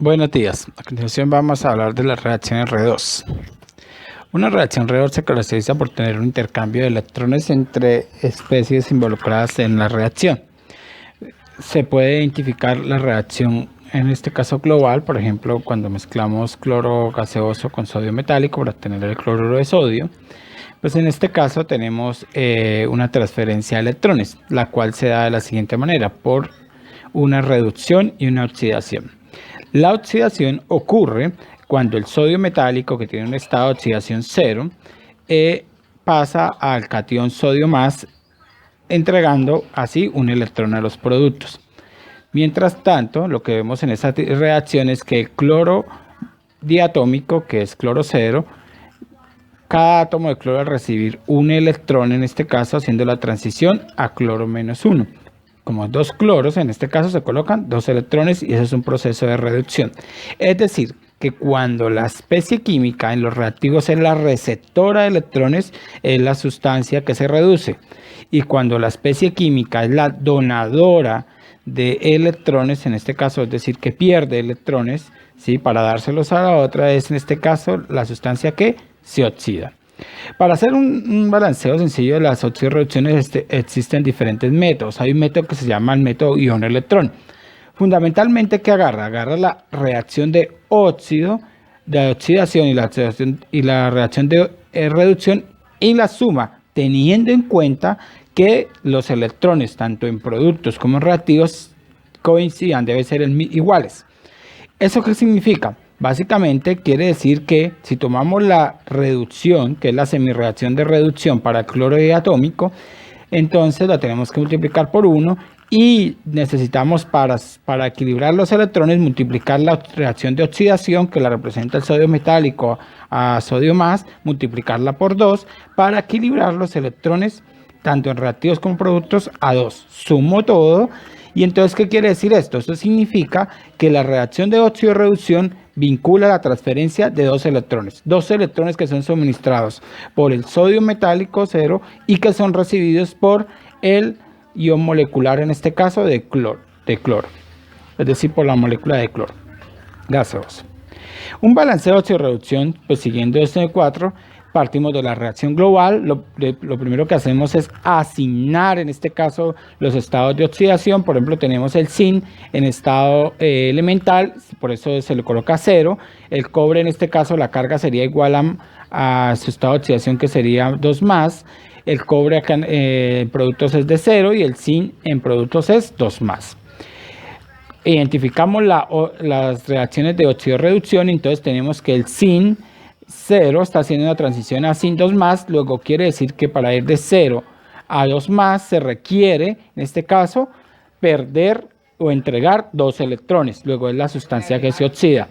Buenos días. A continuación vamos a hablar de las reacciones R2. Una reacción R2 se caracteriza por tener un intercambio de electrones entre especies involucradas en la reacción. Se puede identificar la reacción, en este caso global, por ejemplo, cuando mezclamos cloro gaseoso con sodio metálico para obtener el cloruro de sodio. Pues en este caso tenemos una transferencia de electrones, la cual se da de la siguiente manera, por una reducción y una oxidación. La oxidación ocurre cuando el sodio metálico, que tiene un estado de oxidación 0, pasa al catión sodio más, entregando así un electrón a los productos. Mientras tanto, lo que vemos en esta reacción es que el cloro diatómico, que es cloro 0, cada átomo de cloro al recibir un electrón, en este caso haciendo la transición a cloro menos 1. Como dos cloros, en este caso se colocan dos electrones y eso es un proceso de reducción. Es decir, que cuando la especie química en los reactivos es la receptora de electrones, es la sustancia que se reduce. Y cuando la especie química es la donadora de electrones, en este caso, es decir, que pierde electrones, ¿sí?, para dárselos a la otra, es en este caso la sustancia que se oxida. Para hacer un balanceo sencillo de las oxidorreducciones existen diferentes métodos. Hay un método que se llama el método ion-electrón. Fundamentalmente, ¿qué agarra? Agarra la reacción de óxido, de oxidación y la reacción de reducción y la suma, teniendo en cuenta que los electrones, tanto en productos como en reactivos, coincidan, deben ser iguales. ¿Eso qué significa? Básicamente quiere decir que si tomamos la reducción, que es la semirreacción de reducción para el cloro diatómico, entonces la tenemos que multiplicar por 1 y necesitamos para equilibrar los electrones multiplicar la reacción de oxidación, que la representa el sodio metálico a sodio más, multiplicarla por 2 para equilibrar los electrones tanto en reactivos como productos a 2. Sumo todo. Y entonces, ¿qué quiere decir esto? Esto significa que la reacción de oxidorreducción vincula la transferencia de dos electrones que son suministrados por el sodio metálico 0 y que son recibidos por el ion molecular, en este caso de cloro, es decir, por la molécula de cloro gaseoso. Un balanceo de oxidorreducción, pues siguiendo este 4, partimos de la reacción global. Lo primero que hacemos es asignar, en este caso, los estados de oxidación. Por ejemplo, tenemos el zinc en estado elemental, por eso se le coloca 0. El cobre, en este caso, la carga sería igual a su estado de oxidación, que sería 2 más. El cobre acá en productos es de 0 y el zinc en productos es 2 más. Identificamos las reacciones de oxidorreducción, entonces tenemos que el zinc 0 está haciendo una transición a zinc 2 más, luego quiere decir que para ir de 0 a 2 más se requiere, en este caso, perder o entregar 2 electrones, luego es la sustancia que se oxida.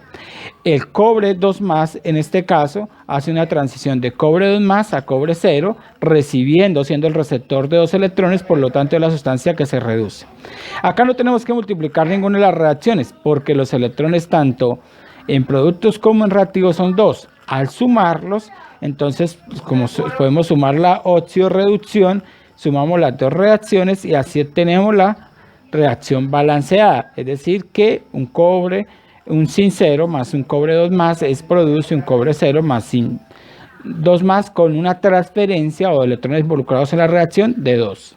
El cobre 2 más, en este caso, hace una transición de cobre 2 más a cobre 0, siendo el receptor de 2 electrones, por lo tanto es la sustancia que se reduce. Acá no tenemos que multiplicar ninguna de las reacciones, porque los electrones tanto en productos como en reactivos son 2. Al sumarlos, entonces, como podemos sumar la oxidorreducción, sumamos las dos reacciones y así tenemos la reacción balanceada. Es decir, que un zinc 0 más un cobre 2 más produce un cobre 0 más zinc 2 más con una transferencia o electrones involucrados en la reacción de 2.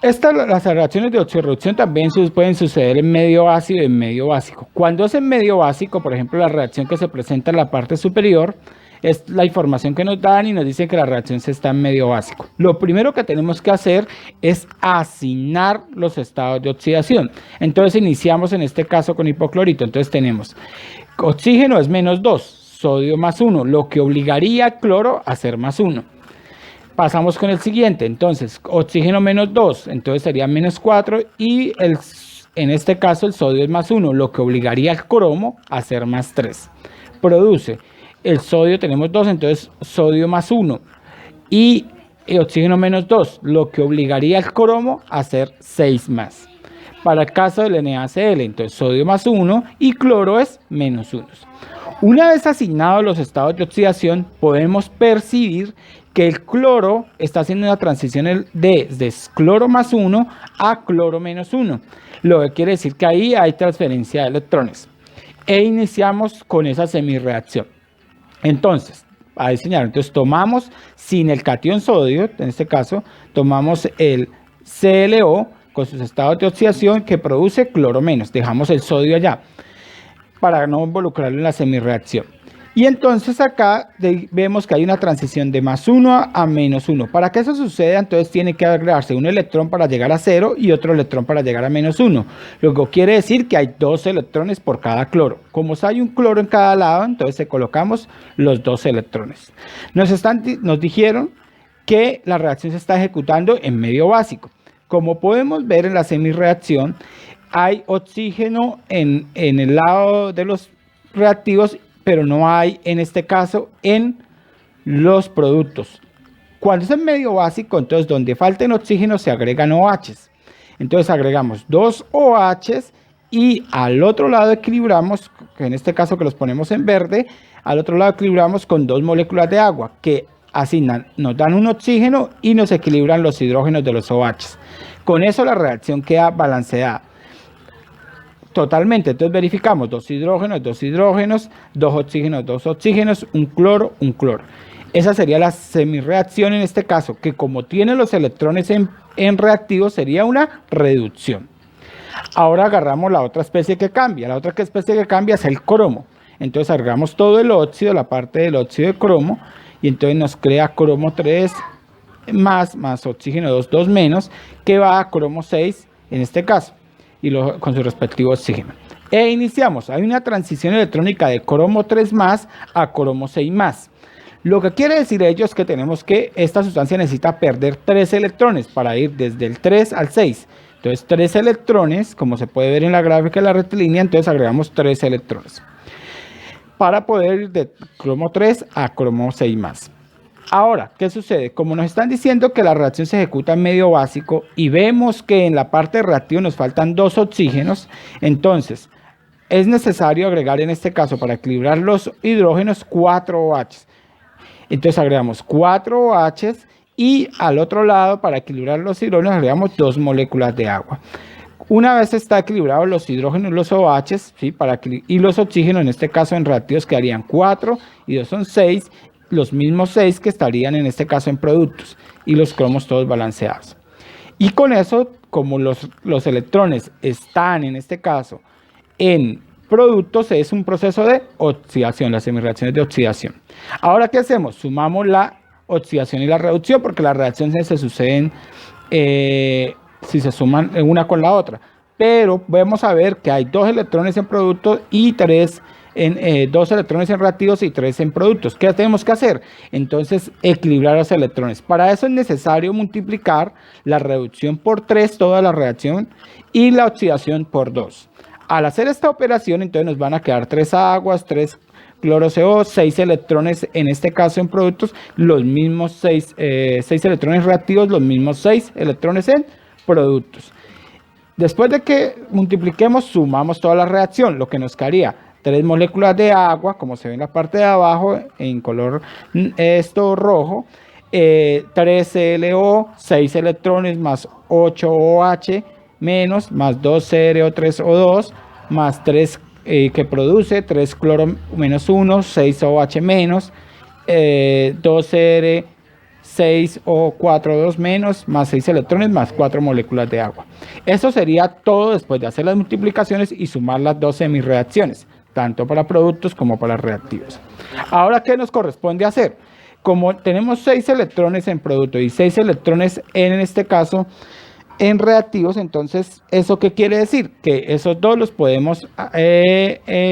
Las reacciones de oxidorreducción también pueden suceder en medio ácido y en medio básico. Cuando es en medio básico, por ejemplo, la reacción que se presenta en la parte superior es la información que nos dan y nos dicen que la reacción se está en medio básico. Lo primero que tenemos que hacer es asignar los estados de oxidación. Entonces iniciamos en este caso con hipoclorito. Entonces tenemos oxígeno es menos 2, sodio más 1, lo que obligaría al cloro a ser más 1. Pasamos con el siguiente, entonces oxígeno menos 2, entonces sería menos 4 y en este caso el sodio es más 1, lo que obligaría al cromo a ser más 3. Produce el sodio, tenemos 2, entonces sodio más 1 y oxígeno menos 2, lo que obligaría al cromo a ser 6 más. Para el caso del NaCl, entonces sodio más 1 y cloro es menos 1. Una vez asignados los estados de oxidación, podemos percibir que el cloro está haciendo una transición desde cloro más 1 a cloro menos 1, lo que quiere decir que ahí hay transferencia de electrones. e iniciamos con esa semirreacción. Entonces, a diseñar, entonces tomamos sin el catión sodio, en este caso, tomamos el ClO con sus estados de oxidación que produce cloro menos, dejamos el sodio allá para no involucrarlo en la semirreacción. Y entonces acá vemos que hay una transición de +1 a -1. Para que eso suceda, entonces tiene que agregarse un electrón para llegar a 0 y otro electrón para llegar a -1. Luego quiere decir que hay 2 electrones por cada cloro. Como hay un cloro en cada lado, entonces colocamos los 2 electrones. Nos dijeron que la reacción se está ejecutando en medio básico. Como podemos ver en la semirreacción, hay oxígeno en el lado de los reactivos, pero no hay en este caso en los productos. Cuando es en medio básico, entonces donde falten oxígeno se agregan OHs. Entonces agregamos 2 OHs y al otro lado equilibramos, en este caso que los ponemos en verde, al otro lado equilibramos con 2 moléculas de agua que asignan, nos dan un oxígeno y nos equilibran los hidrógenos de los OHs. Con eso la reacción queda balanceada totalmente. Entonces verificamos 2 hidrógenos, 2 hidrógenos, 2 oxígenos, 2 oxígenos, un cloro, un cloro. Esa sería la semirreacción en este caso, que como tiene los electrones en reactivo, sería una reducción. Ahora agarramos la otra especie que cambia. La otra especie que cambia es el cromo. Entonces agregamos todo el óxido, la parte del óxido de cromo, y entonces nos crea cromo 3 más oxígeno 2 menos, que va a cromo 6 en este caso, y con su respectivo oxígeno. E iniciamos. Hay una transición electrónica de cromo 3 más a cromo 6 más. Lo que quiere decir ello es que tenemos que esta sustancia necesita perder 3 electrones para ir desde el 3 al 6. Entonces 3 electrones, como se puede ver en la gráfica de la rectilínea, entonces agregamos 3 electrones para poder ir de cromo 3 a cromo 6 más. Ahora, ¿qué sucede? Como nos están diciendo que la reacción se ejecuta en medio básico y vemos que en la parte reactiva nos faltan 2 oxígenos, entonces es necesario agregar en este caso para equilibrar los hidrógenos 4 OHs. Entonces agregamos 4 OHs y al otro lado para equilibrar los hidrógenos agregamos 2 moléculas de agua. Una vez está equilibrados los hidrógenos y los OHs, ¿sí? Y los oxígenos, en este caso en reactivos quedarían 4 y 2 son 6, los mismos 6 que estarían en este caso en productos, y los cromos todos balanceados. Y con eso, como los electrones están en este caso en productos, es un proceso de oxidación, las semirreacciones de oxidación. Ahora, ¿qué hacemos? Sumamos la oxidación y la reducción, porque las reacciones se suceden si se suman una con la otra. Pero vamos a ver que hay 2 electrones en productos y 2 electrones en reactivos y 3 en productos. ¿Qué tenemos que hacer? Entonces, equilibrar los electrones. Para eso es necesario multiplicar la reducción por 3, toda la reacción, y la oxidación por 2. Al hacer esta operación, entonces nos van a quedar 3 aguas, 3 cloro CO, 6 electrones en este caso en productos, los mismos 6 electrones reactivos, los mismos 6 electrones en productos. Después de que multipliquemos, sumamos toda la reacción, lo que nos quedaría 3 moléculas de agua, como se ve en la parte de abajo, en color rojo, 3 ClO, 6 electrones más 8 OH menos, más 2 CrO3O2, más 3 que produce 3 cloro menos 1, 6 OH menos, 2 Cr 6O4 menos, más 6 electrones, más 4 moléculas de agua. Eso sería todo después de hacer las multiplicaciones y sumar las 2 semirreacciones, tanto para productos como para reactivos. Ahora, ¿qué nos corresponde hacer? Como tenemos 6 electrones en producto y 6 electrones en este caso en reactivos, entonces, ¿eso qué quiere decir? Que esos dos los podemos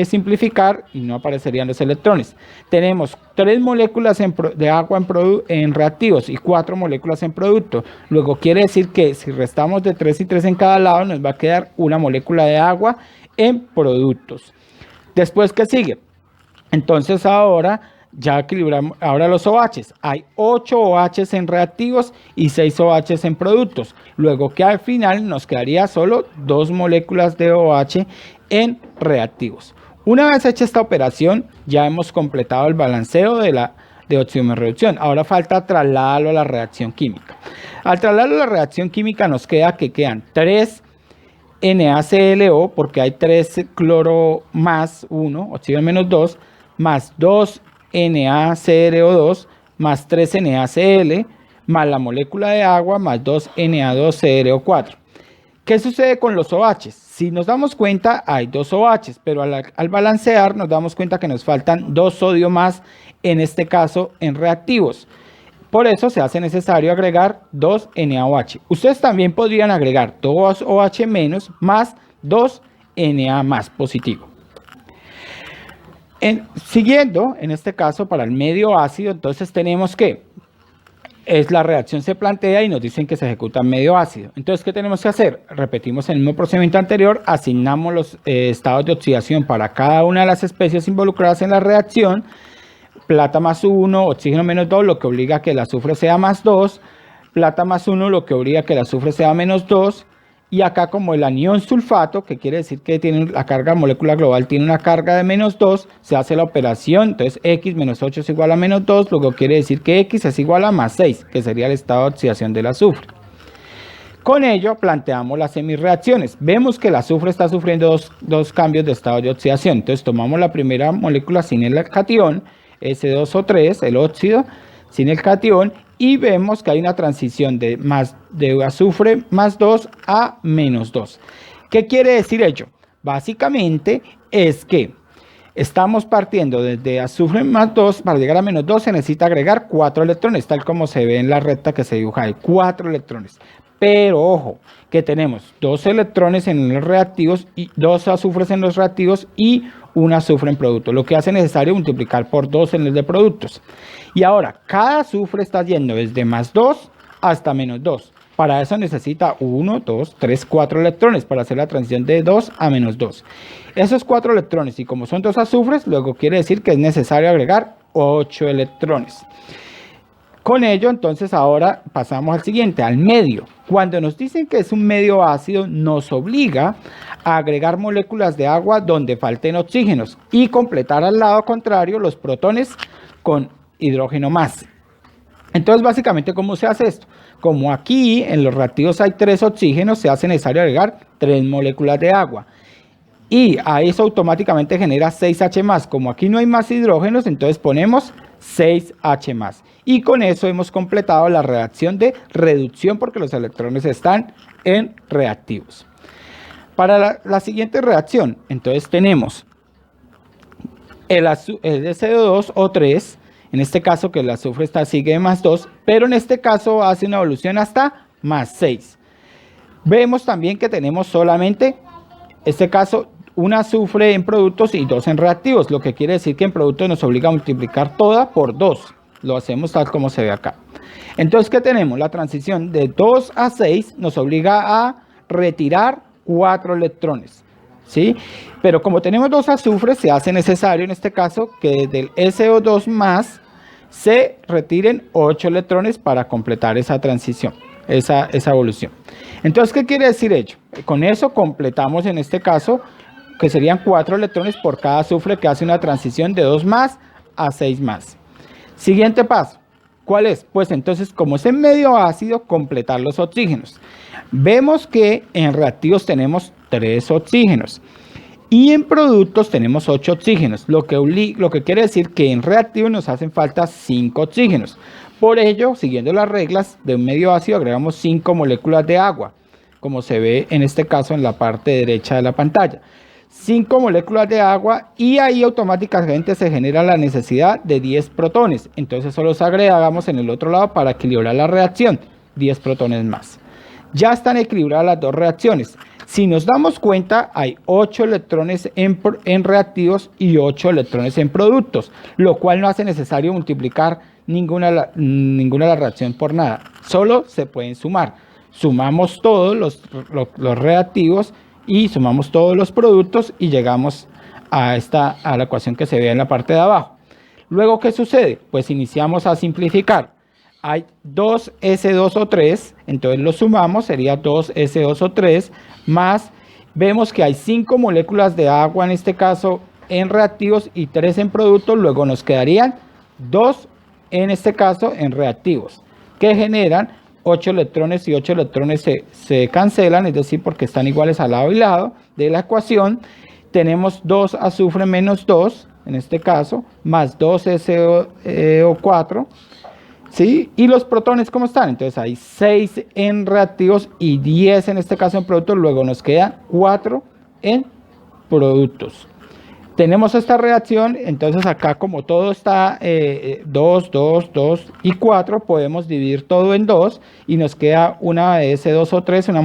simplificar y no aparecerían los electrones. Tenemos 3 moléculas de agua en reactivos y 4 moléculas en producto. Luego quiere decir que si restamos de 3 y 3 en cada lado, nos va a quedar una molécula de agua en productos. Después, ¿qué sigue? Entonces ahora ya equilibramos, ahora los OHs. Hay 8 OHs en reactivos y 6 OHs en productos. Luego que al final nos quedaría solo 2 moléculas de OH en reactivos. Una vez hecha esta operación, ya hemos completado el balanceo de oxígeno-reducción. Ahora falta trasladarlo a la reacción química. Al trasladarlo a la reacción química nos queda que quedan 3 NaClO, porque hay 3 cloro más 1, oxígeno menos 2, más 2 NaClO2, más 3 NaCl, más la molécula de agua, más 2 Na2ClO4. ¿Qué sucede con los OH? Si nos damos cuenta, hay 2 OH, pero al balancear nos damos cuenta que nos faltan 2 sodio más, en este caso en reactivos. Por eso se hace necesario agregar 2 NaOH. Ustedes también podrían agregar 2 OH menos más 2 Na más positivo. Siguiendo, en este caso para el medio ácido, entonces tenemos que la reacción se plantea y nos dicen que se ejecuta en medio ácido. Entonces, ¿qué tenemos que hacer? Repetimos el mismo procedimiento anterior, asignamos los estados de oxidación para cada una de las especies involucradas en la reacción. Plata más 1, oxígeno menos 2, lo que obliga a que el azufre sea más 2. Plata más 1, lo que obliga a que el azufre sea menos 2. Y acá como el anión sulfato, que quiere decir que tiene la carga molecular global, tiene una carga de menos 2, se hace la operación, entonces X menos 8 es igual a menos 2, luego quiere decir que X es igual a más 6, que sería el estado de oxidación del azufre. Con ello planteamos las semirreacciones. Vemos que el azufre está sufriendo dos cambios de estado de oxidación. Entonces tomamos la primera molécula sin el catión, S2O3, el óxido, sin el catión, y vemos que hay una transición de azufre más 2 a menos 2. ¿Qué quiere decir ello? Básicamente es que estamos partiendo desde azufre más 2, para llegar a menos 2 se necesita agregar 4 electrones, tal como se ve en la recta que se dibuja ahí, 4 electrones. Pero ojo, que tenemos 2 electrones en los reactivos y 2 azufres en los reactivos y un azufre en producto, lo que hace necesario multiplicar por 2 en el de productos. Y ahora, cada azufre está yendo desde más 2 hasta menos 2. Para eso necesita 1, 2, 3, 4 electrones para hacer la transición de 2 a menos 2. Esos 4 electrones, y como son 2 azufres, luego quiere decir que es necesario agregar 8 electrones. Con ello, entonces, ahora pasamos al siguiente, al medio. Cuando nos dicen que es un medio ácido, nos obliga a agregar moléculas de agua donde falten oxígenos y completar al lado contrario los protones con hidrógeno más. Entonces, básicamente, ¿cómo se hace esto? Como aquí en los reactivos hay 3 oxígenos, se hace necesario agregar 3 moléculas de agua. Y a eso automáticamente genera 6H+. Como aquí no hay más hidrógenos, entonces ponemos 6H+. Y con eso hemos completado la reacción de reducción porque los electrones están en reactivos. Para la siguiente reacción, entonces tenemos el SO2O3, en este caso que el azufre sigue más 2, pero en este caso hace una evolución hasta más 6. Vemos también que tenemos solamente, en este caso, un azufre en productos y 2 en reactivos, lo que quiere decir que en productos nos obliga a multiplicar toda por 2. Lo hacemos tal como se ve acá. Entonces, ¿qué tenemos? La transición de 2 a 6 nos obliga a retirar 4 electrones, ¿sí? Pero como tenemos 2 azufres, se hace necesario en este caso que del SO2 más se retiren 8 electrones para completar esa transición, esa evolución. Entonces, ¿qué quiere decir ello? Con eso completamos en este caso que serían 4 electrones por cada azufre que hace una transición de 2 más a 6 más. Siguiente paso, ¿cuál es? Pues entonces, como es en medio ácido, completar los oxígenos. Vemos que en reactivos tenemos 3 oxígenos y en productos tenemos 8 oxígenos, lo que quiere decir que en reactivos nos hacen falta 5 oxígenos. Por ello, siguiendo las reglas de un medio ácido, agregamos 5 moléculas de agua, como se ve en este caso en la parte derecha de la pantalla. 5 moléculas de agua y ahí automáticamente se genera la necesidad de 10 protones. Entonces solo los agregamos en el otro lado para equilibrar la reacción, 10 protones más. Ya están equilibradas las dos reacciones. Si nos damos cuenta, hay 8 electrones en reactivos y 8 electrones en productos, lo cual no hace necesario multiplicar ninguna de las reacciones por nada. Solo se pueden sumar. Sumamos todos los reactivos y sumamos todos los productos y llegamos a la ecuación que se ve en la parte de abajo. Luego, ¿qué sucede? Pues iniciamos a simplificar. Hay 2 S2O3, entonces lo sumamos, sería 2 S2O3 más, vemos que hay 5 moléculas de agua en este caso en reactivos y 3 en productos, luego nos quedarían 2 en este caso en reactivos, que generan 2 S2O3 más 8 electrones y 8 electrones se cancelan, es decir, porque están iguales al lado y lado de la ecuación. Tenemos 2 azufre menos 2, en este caso, más 2 SO4, ¿sí? Y los protones, ¿cómo están? Entonces hay 6 en reactivos y 10 en este caso en productos, luego nos queda 4 en productos. Tenemos esta reacción, entonces acá como todo está 2, 2, 2 y 4, podemos dividir todo en 2 y nos queda una de S2O3, una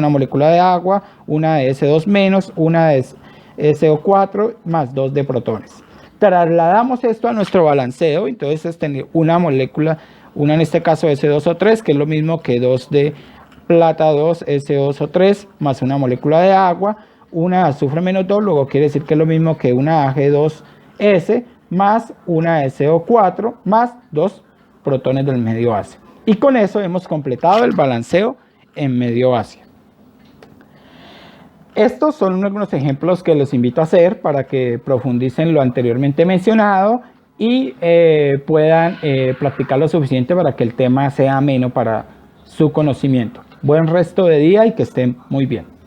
molécula de agua, una de S2 menos, una de SO4 más 2 de protones. Trasladamos esto a nuestro balanceo, entonces es tener una molécula, una en este caso S2O3, que es lo mismo que 2 de plata 2 SO3 más una molécula de agua, una azufre menos 2, luego quiere decir que es lo mismo que una Ag2S más una SO4 más 2 protones del medio base. Y con eso hemos completado el balanceo en medio base. Estos son algunos ejemplos que los invito a hacer para que profundicen lo anteriormente mencionado y puedan practicar lo suficiente para que el tema sea ameno para su conocimiento. Buen resto de día y que estén muy bien.